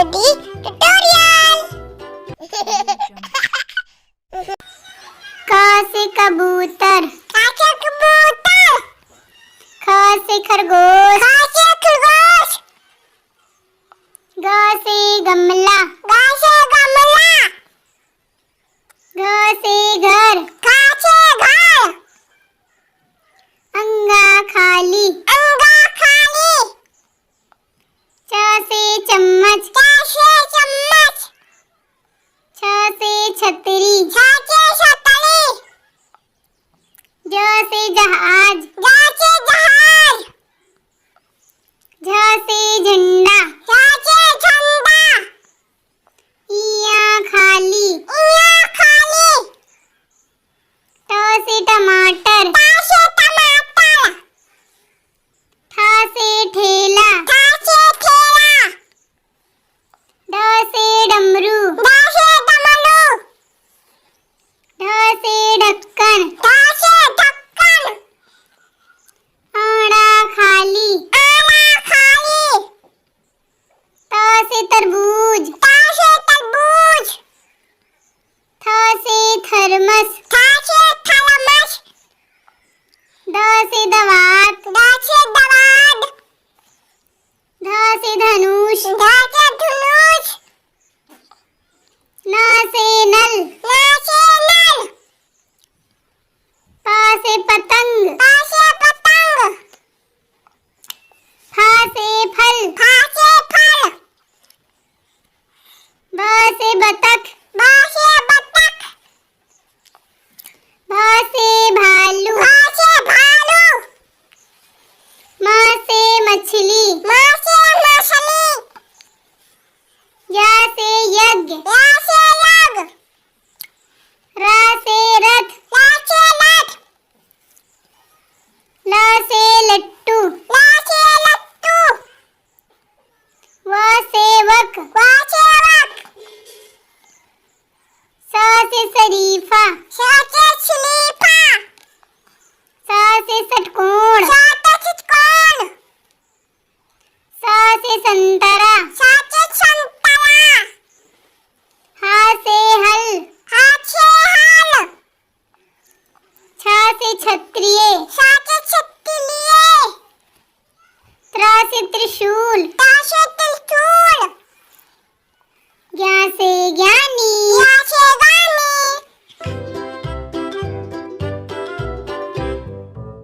Ready? Tutorial. क से कबूतर, ख से कबूतर, ख से खरगोश, ख से खरगोश, ग से गमला, ग से गमला, घ से घर, घ से घर, अंगा खाली, अंगा खाली, च से चम्मच, च से चम्मच, छ से छतरी, छ से छतरी, ज से जहाज, ज से जहाज, झ से झंडा, झ से झंडा, इया खाली, इया खाली, ट से टमाटर, ट से टमाटर, ठ से ठेला, ठ से ठेला, ड से डमरू, ड से डमरू, ढ से ढक्कन, ढ से ढक्कन, आड़ा खाली, आड़ा खाली, त से तरबूज, त से तरबूज, थ से थर्मस, थ से थर्मस, द से दवात, द से दवात, ध से धनुष, ध से धनुष, न से नल, न से नल, प से पतंग, प से पतंग, फ से फल, फ से फल, ब से बतख, ब से बतख, भ से भालू, भ से भालू, म से मछली, म से मछली, य से यज्ञ, य से यज्ञ, र से रथ, र से रथ, ल से लट्टू, ल से लट्टू, व से वक, व से वक, स से शरीफा, स से शरीफा, स से षटकोण, स से षटकोण, स से संतरा, स से संतरा, ह से हल, ह से हल, छ से क्षत्रिय, छ से क्षत्रिय, त्र से त्रिशूल, त से